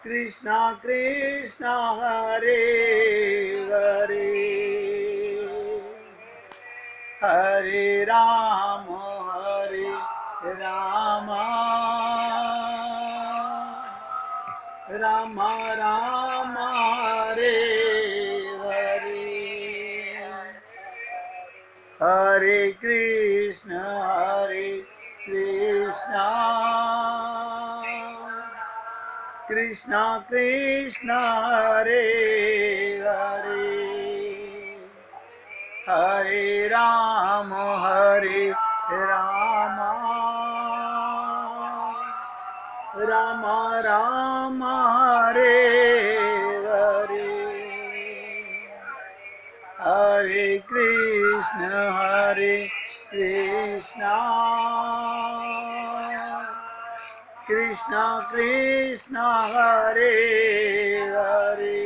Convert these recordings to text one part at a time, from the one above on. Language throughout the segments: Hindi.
कृष्णा कृष्णा हरे हरे, हरे राम राम राम हरे हरे, हरे कृष्णा कृष्णा कृष्णा हरे हरे, हरे राम राम राम हरे हरे, हरे कृष्णा कृष्णा कृष्णा हरे हरे,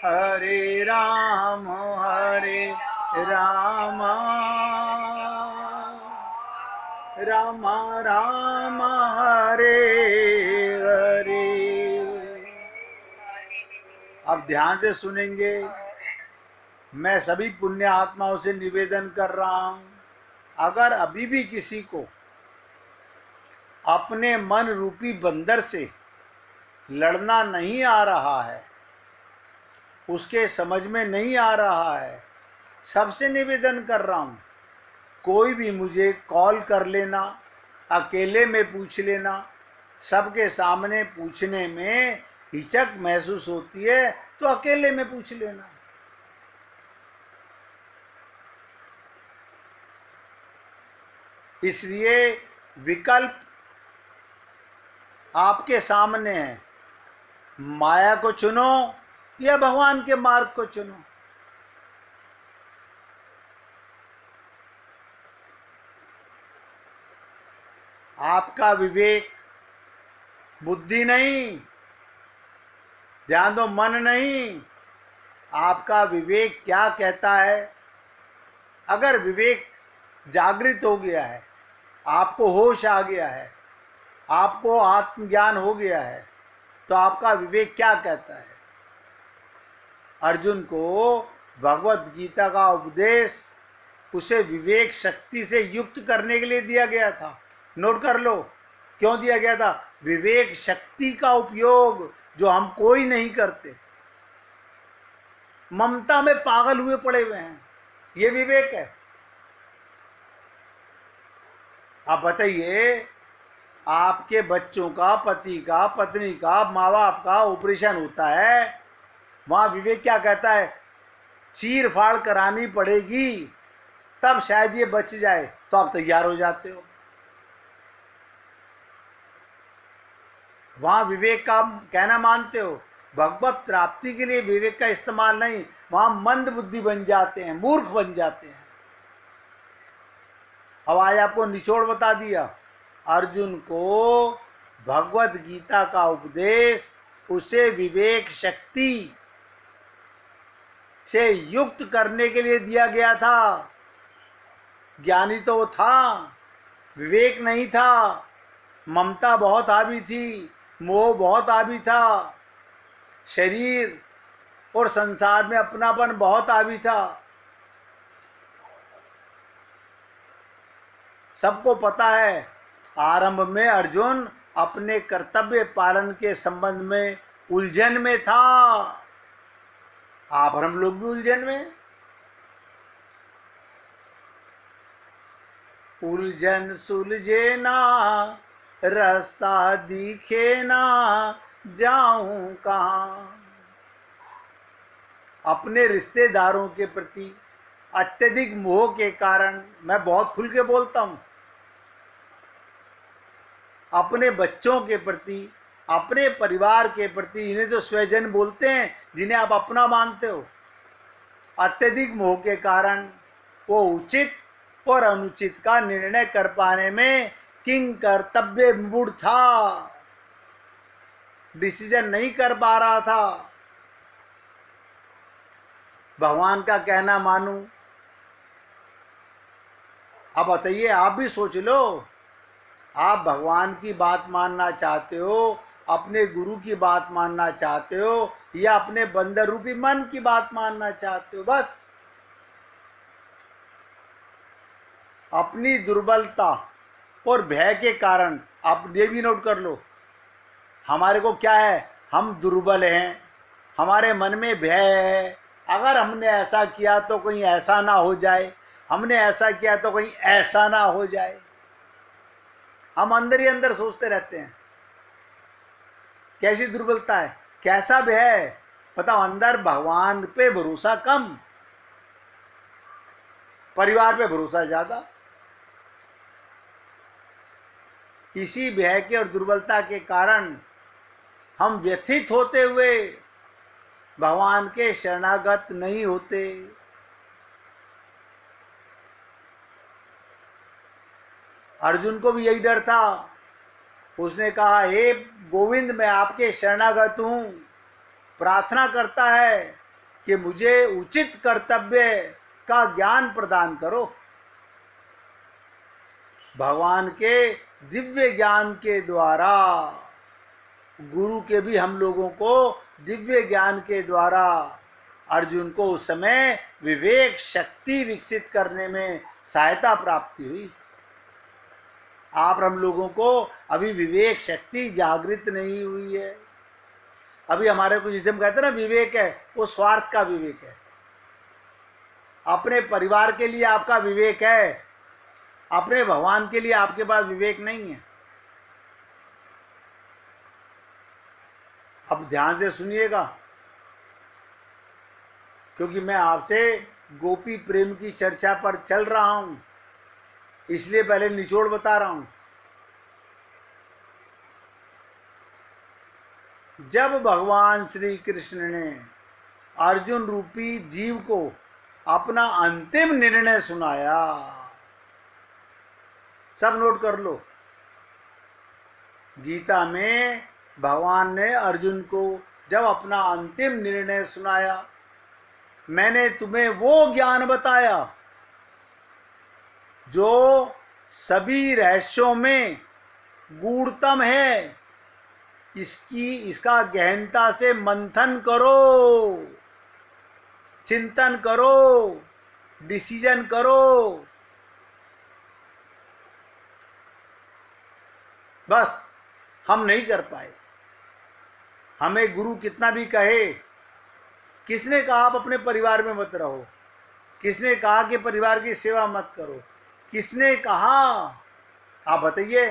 हरे राम राम राम हरे हरे। अब ध्यान से सुनेंगे। मैं सभी पुण्य आत्माओं से निवेदन कर रहा हूं, अगर अभी भी किसी को अपने मन रूपी बंदर से लड़ना नहीं आ रहा है, उसके समझ में नहीं आ रहा है, सबसे निवेदन कर रहा हूं, कोई भी मुझे कॉल कर लेना, अकेले में पूछ लेना। सबके सामने पूछने में हिचक महसूस होती है तो अकेले में पूछ लेना। इसलिए विकल्प आपके सामने है, माया को चुनो या भगवान के मार्ग को चुनो। आपका विवेक, बुद्धि नहीं, ध्यान दो, मन नहीं, आपका विवेक क्या कहता है। अगर विवेक जागृत हो गया है, आपको होश आ गया है, आपको आत्मज्ञान हो गया है, तो आपका विवेक क्या कहता है। अर्जुन को भगवत गीता का उपदेश उसे विवेक शक्ति से युक्त करने के लिए दिया गया था। नोट कर लो क्यों दिया गया था। विवेक शक्ति का उपयोग जो हम कोई नहीं करते, ममता में पागल हुए पड़े हुए हैं, ये विवेक है। आप बताइए, आपके बच्चों का, पति का, पत्नी का, माँ बाप का ऑपरेशन होता है, वहां विवेक क्या कहता है, चीर फाड़ करानी पड़ेगी तब शायद ये बच जाए, तो आप तैयार हो जाते हो। वहां विवेक का कहना मानते हो। भगवत प्राप्ति के लिए विवेक का इस्तेमाल नहीं, वहां मंद बुद्धि बन जाते हैं, मूर्ख बन जाते हैं। अब आज आपको निचोड़ बता दिया। अर्जुन को भगवत गीता का उपदेश उसे विवेक शक्ति से युक्त करने के लिए दिया गया था। ज्ञानी तो वो था, विवेक नहीं था। ममता बहुत हावी थी, मोह बहुत हावी था, शरीर और संसार में अपनापन बहुत हावी था। सबको पता है, आरंभ में अर्जुन अपने कर्तव्य पालन के संबंध में उलझन में था। आप और हम लोग भी उलझन में। उलझन सुलझे ना, रास्ता दिखे ना, जाऊं कहां। अपने रिश्तेदारों के प्रति अत्यधिक मोह के कारण, मैं बहुत खुल के बोलता हूं, अपने बच्चों के प्रति, अपने परिवार के प्रति, इन्हें तो स्वजन बोलते हैं जिन्हें आप अपना मानते हो, अत्यधिक मोह के कारण वो उचित और अनुचित का निर्णय कर पाने में किंग कर्तव्य मूढ़ था, डिसीजन नहीं कर पा रहा था। भगवान का कहना मानूं। अब बताइए, आप भी सोच लो, आप भगवान की बात मानना चाहते हो अपने गुरु की बात मानना चाहते हो या अपने बंदर रूपी मन की बात मानना चाहते हो। बस अपनी दुर्बलता और भय के कारण, आप ये भी नोट कर लो, हमारे को क्या है, हम दुर्बल हैं, हमारे मन में भय है, अगर हमने ऐसा किया तो कहीं ऐसा ना हो जाए, हमने ऐसा किया तो कहीं ऐसा ना हो जाए। हम अंदर ही अंदर सोचते रहते हैं। कैसी दुर्बलता है, कैसा भय है, बताओ। अंदर भगवान पे भरोसा कम, परिवार पे भरोसा ज्यादा। इसी भय के और दुर्बलता के कारण हम व्यथित होते हुए भगवान के शरणागत नहीं होते। अर्जुन को भी यही डर था। उसने कहा, हे गोविंद, मैं आपके शरणागत हूं, प्रार्थना करता है कि मुझे उचित कर्तव्य का ज्ञान प्रदान करो। भगवान के दिव्य ज्ञान के द्वारा, गुरु के भी हम लोगों को दिव्य ज्ञान के द्वारा अर्जुन को उस समय विवेक शक्ति विकसित करने में सहायता प्राप्ति हुई। आप हम लोगों को अभी विवेक शक्ति जागृत नहीं हुई है। अभी हमारे को जिसे हम कहते हैं ना विवेक है, वो स्वार्थ का विवेक है। अपने परिवार के लिए आपका विवेक है, अपने भगवान के लिए आपके पास विवेक नहीं है। अब ध्यान से सुनिएगा, क्योंकि मैं आपसे गोपी प्रेम की चर्चा पर चल रहा हूं, इसलिए पहले निचोड़ बता रहा हूं। जब भगवान श्री कृष्ण ने अर्जुन रूपी जीव को अपना अंतिम निर्णय सुनाया, सब नोट कर लो, गीता में भगवान ने अर्जुन को जब अपना अंतिम निर्णय सुनाया, मैंने तुम्हें वो ज्ञान बताया जो सभी रहस्यों में गूढ़तम है, इसका गहनता से मंथन करो, चिंतन करो, डिसीजन करो। बस हम नहीं कर पाए। हमें गुरु कितना भी कहे, किसने कहा आप अपने परिवार में मत रहो, किसने कहा कि परिवार की सेवा मत करो, किसने कहा, आप बताइए।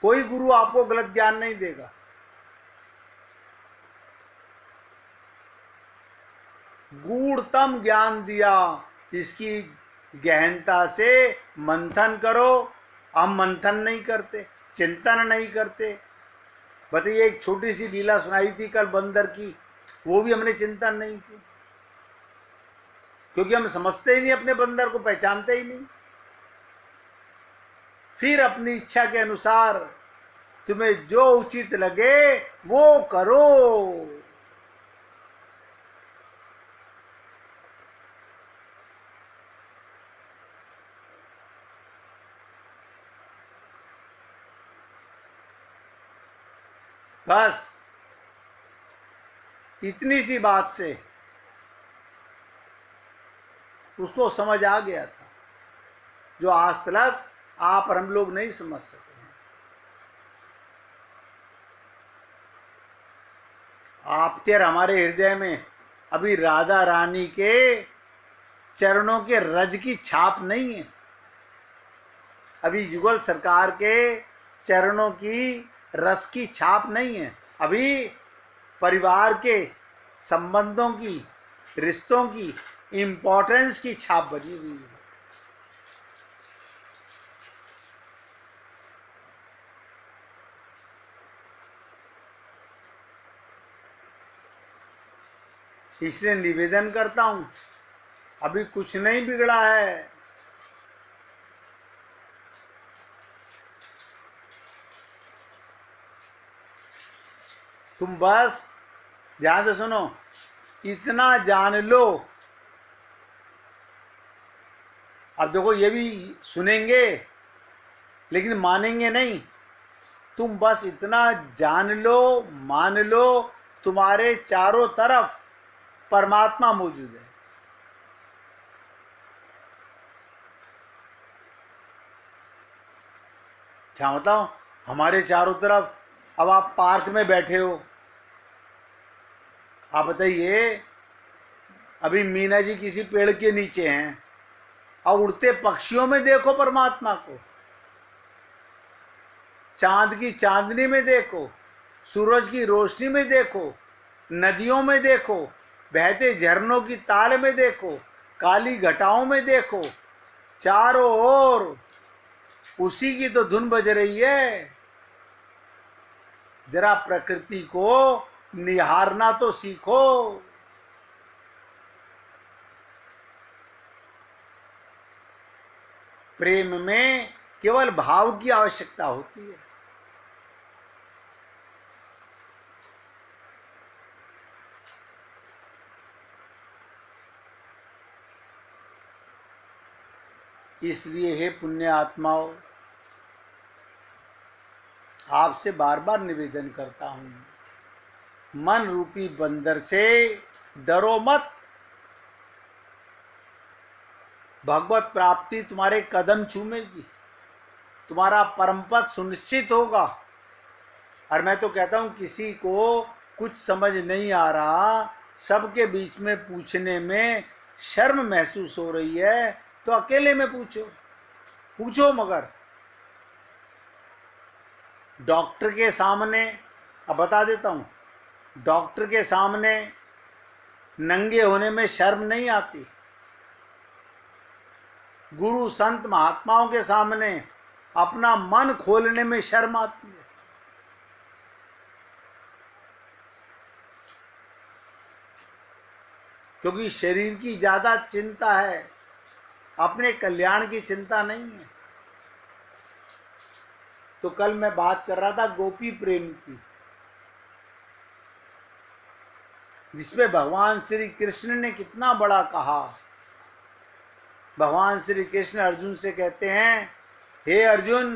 कोई गुरु आपको गलत ज्ञान नहीं देगा। गूढ़तम ज्ञान दिया, इसकी गहनता से मंथन करो। हम मंथन नहीं करते, चिंतन नहीं करते। बताइए, एक छोटी सी लीला सुनाई थी कल बंदर की, वो भी हमने चिंतन नहीं की, क्योंकि हम समझते ही नहीं, अपने बंदर को पहचानते ही नहीं। फिर अपनी इच्छा के अनुसार तुम्हें जो उचित लगे वो करो। बस इतनी सी बात से उसको समझ आ गया था, जो आज तक आप और हम लोग नहीं समझ सके हैं। आपके और हमारे हृदय में अभी राधा रानी के चरणों के रज की छाप नहीं है। अभी युगल सरकार के चरणों की रस की छाप नहीं है। अभी परिवार के संबंधों की, रिश्तों की इम्पोर्टेंस की छाप बनी हुई है। इसलिए निवेदन करता हूं, अभी कुछ नहीं बिगड़ा है। तुम बस ध्यान से सुनो, इतना जान लो। अब देखो, ये भी सुनेंगे लेकिन मानेंगे नहीं। तुम बस इतना जान लो, मान लो, तुम्हारे चारों तरफ परमात्मा मौजूद है। क्या बताऊं, हमारे चारों तरफ, अब आप पार्क में बैठे हो, आप बताइए, अभी मीना जी किसी पेड़ के नीचे हैं, और उड़ते पक्षियों में देखो परमात्मा को, चांद की चांदनी में देखो, सूरज की रोशनी में देखो, नदियों में देखो, बहते झरनों की ताल में देखो, काली घटाओं में देखो, चारों ओर उसी की तो धुन बज रही है। जरा प्रकृति को निहारना तो सीखो। प्रेम में केवल भाव की आवश्यकता होती है। इसलिए हे पुण्य आत्माओं, आपसे बार बार निवेदन करता हूं, मन रूपी बंदर से डरो मत। भगवत प्राप्ति तुम्हारे कदम चूमेगी, तुम्हारा परम पद सुनिश्चित होगा। और मैं तो कहता हूं, किसी को कुछ समझ नहीं आ रहा, सबके बीच में पूछने में शर्म महसूस हो रही है, तो अकेले में पूछो, पूछो। मगर डॉक्टर के सामने, अब बता देता हूं, डॉक्टर के सामने नंगे होने में शर्म नहीं आती, गुरु संत महात्माओं के सामने अपना मन खोलने में शर्म आती है। क्योंकि शरीर की ज्यादा चिंता है, अपने कल्याण की चिंता नहीं है। तो कल मैं बात कर रहा था गोपी प्रेम की, जिसमें भगवान श्री कृष्ण ने कितना बड़ा कहा। भगवान श्री कृष्ण अर्जुन से कहते हैं, हे अर्जुन,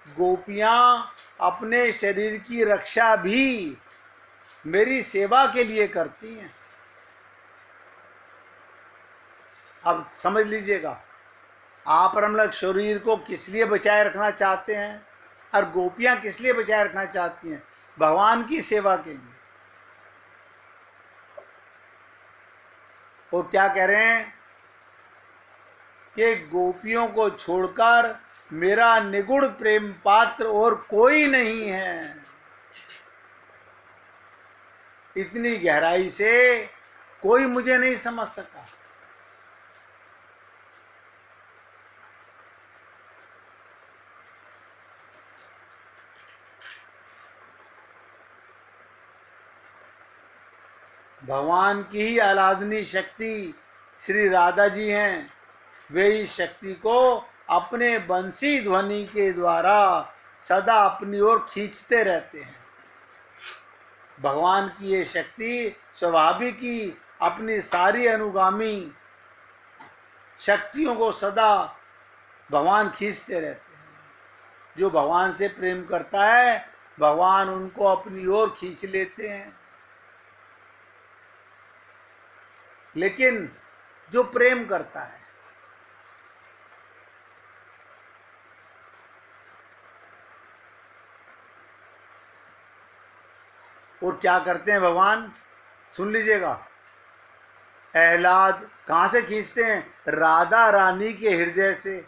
गोपियां अपने शरीर की रक्षा भी मेरी सेवा के लिए करती हैं। अब समझ लीजिएगा, आप और हम लोग शरीर को किस लिए बचाए रखना चाहते हैं, और गोपियां किस लिए बचाए रखना चाहती हैं? भगवान की सेवा के लिए। और क्या कह रहे हैं कि गोपियों को छोड़कर मेरा निगुण प्रेम पात्र और कोई नहीं है। इतनी गहराई से कोई मुझे नहीं समझ सका। भगवान की ही आराधनीय शक्ति श्री राधा जी हैं। वे इस शक्ति को अपने बंसी ध्वनि के द्वारा सदा अपनी ओर खींचते रहते हैं। भगवान की ये शक्ति स्वाभाविक ही अपनी सारी अनुगामी शक्तियों को सदा भगवान खींचते रहते हैं। जो भगवान से प्रेम करता है, भगवान उनको अपनी ओर खींच लेते हैं। लेकिन जो प्रेम करता है, और क्या करते हैं भगवान, सुन लीजिएगा। एहलाद कहाँ से खींचते हैं? राधा रानी के हृदय से।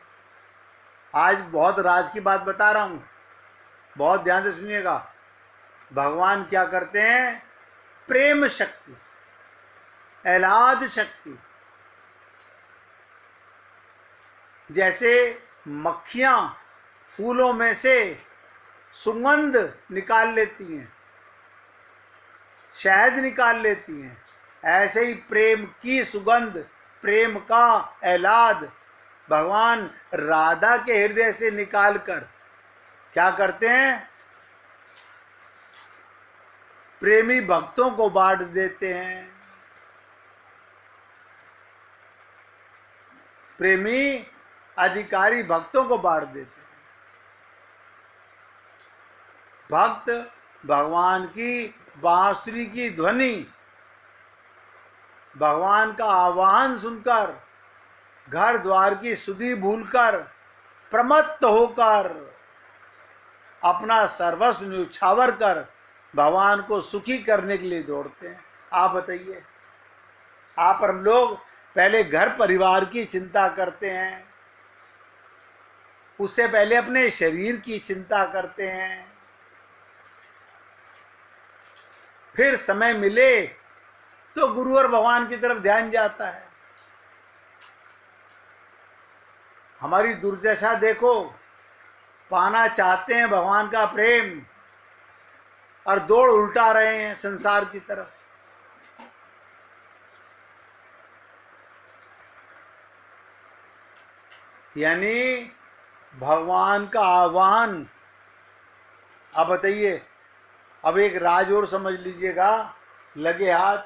आज बहुत राज की बात बता रहा हूं, बहुत ध्यान से सुनिएगा। भगवान क्या करते हैं? प्रेम शक्ति, एहलाद शक्ति, जैसे मक्खियां फूलों में से सुगंध निकाल लेती हैं, शहद निकाल लेती हैं, ऐसे ही प्रेम की सुगंध, प्रेम का एहलाद भगवान राधा के हृदय से निकालकर क्या करते हैं? प्रेमी भक्तों को बांट देते हैं। प्रेमी अधिकारी भक्तों को बांट देते हैं। भक्त भगवान की बांसुरी की ध्वनि, भगवान का आह्वान सुनकर, घर द्वार की सुधि भूलकर, प्रमत्त होकर, अपना सर्वस्व न्यौछावर कर भगवान को सुखी करने के लिए दौड़ते हैं। आप बताइए, आप और हम लोग पहले घर परिवार की चिंता करते हैं, उससे पहले अपने शरीर की चिंता करते हैं, फिर समय मिले तो गुरु और भगवान की तरफ ध्यान जाता है। हमारी दुर्दशा देखो, पाना चाहते हैं भगवान का प्रेम और दौड़ उल्टा रहे हैं संसार की तरफ। यानी भगवान का आह्वान। अब बताइए, अब एक राज और समझ लीजिएगा, लगे हाथ,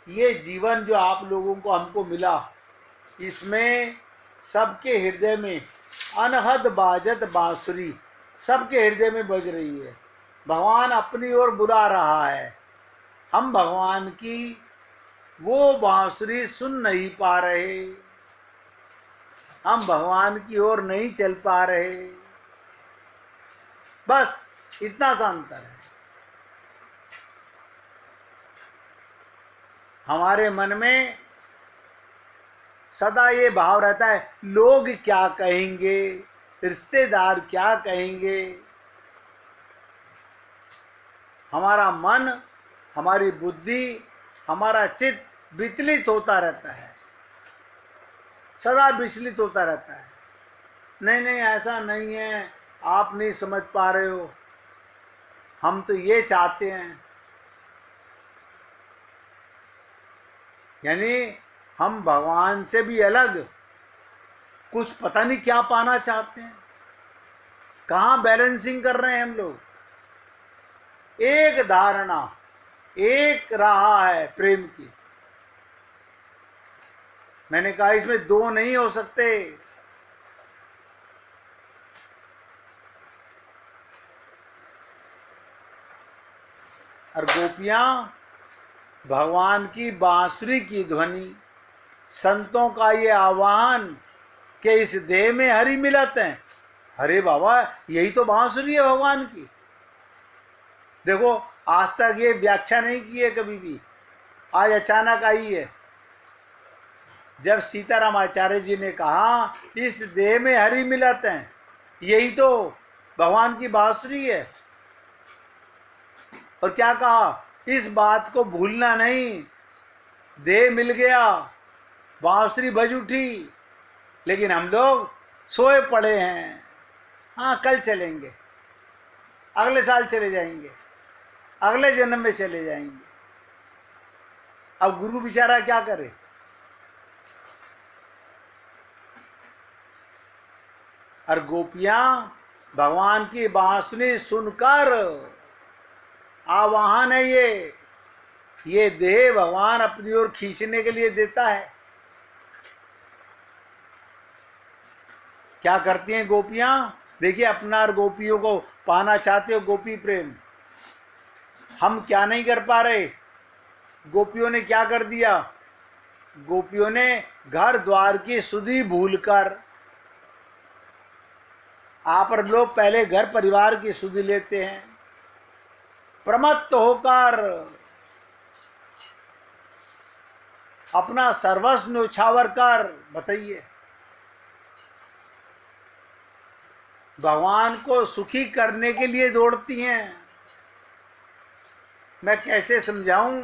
ये जीवन जो आप लोगों को हमको मिला, इसमें सबके हृदय में अनहद बाजत बांसुरी सबके हृदय में बज रही है। भगवान अपनी ओर बुला रहा है, हम भगवान की वो बांसुरी सुन नहीं पा रहे, हम भगवान की ओर नहीं चल पा रहे। बस इतना सा अंतर है। हमारे मन में सदा ये भाव रहता है, लोग क्या कहेंगे, रिश्तेदार क्या कहेंगे। हमारा मन, हमारी बुद्धि, हमारा चित्त विचलित होता रहता है, सदा विचलित होता रहता है। नहीं नहीं, ऐसा नहीं है, आप नहीं समझ पा रहे हो, हम तो ये चाहते हैं। यानी हम भगवान से भी अलग कुछ पता नहीं क्या पाना चाहते हैं। कहाँ बैलेंसिंग कर रहे हैं हम लोग। एक धारणा, एक राह है प्रेम की। मैंने कहा इसमें दो नहीं हो सकते। और गोपियां भगवान की बांसुरी की ध्वनि, संतों का ये आह्वान कि इस देह में हरि मिलत हैं। अरे बाबा, यही तो बांसुरी है भगवान की। देखो, आज तक ये व्याख्या नहीं की है कभी भी, आज अचानक आई है। जब सीताराम आचार्य जी ने कहा इस देह में हरि मिलत हैं, यही तो भगवान की बांसुरी है। और क्या कहा, इस बात को भूलना नहीं। देह मिल गया, बांसुरी बज उठी, लेकिन हम लोग सोए पड़े हैं। हाँ, कल चलेंगे, अगले साल चले जाएंगे, अगले जन्म में चले जाएंगे। अब गुरु बेचारा क्या करे। और गोपियां भगवान की बांसुरी सुनकर, आवाहन है ये देह भगवान अपनी ओर खींचने के लिए देता है। क्या करती हैं गोपियां? देखिए, अपना और गोपियों को पाना चाहते हो, गोपी प्रेम। हम क्या नहीं कर पा रहे, गोपियों ने क्या कर दिया। गोपियों ने घर द्वार की सुधि भूलकर, आप और लोग पहले घर परिवार की सुधि लेते हैं, प्रमत्त होकर अपना सर्वस्व न्यौछावर कर, बताइए, भगवान को सुखी करने के लिए दौड़ती हैं। मैं कैसे समझाऊं?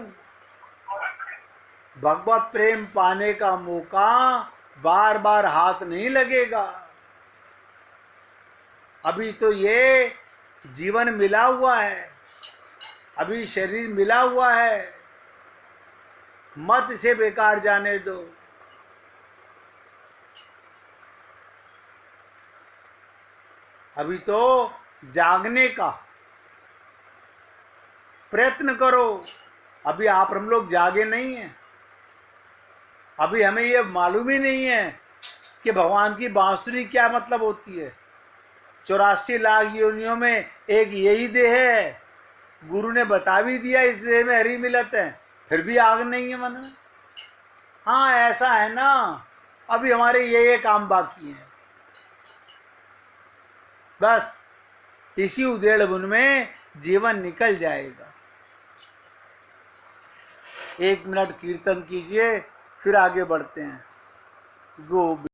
भगवत प्रेम पाने का मौका बार बार हाथ नहीं लगेगा। अभी तो ये जीवन मिला हुआ है, अभी शरीर मिला हुआ है, मत इसे बेकार जाने दो। अभी तो जागने का प्रयत्न करो। अभी आप हम लोग जागे नहीं हैं, अभी हमें ये मालूम ही नहीं है कि भगवान की बांसुरी क्या मतलब होती है। 84 लाख योनियों में एक यही देह है। गुरु ने बता भी दिया इस देह में हरी मिलत है, फिर भी आग नहीं है मन में। हाँ ऐसा है ना, अभी हमारे ये काम बाकी है। बस इसी उधेड़ बुन में जीवन निकल जाएगा। 1 मिनट कीर्तन कीजिए, फिर आगे बढ़ते हैं। गोविंद।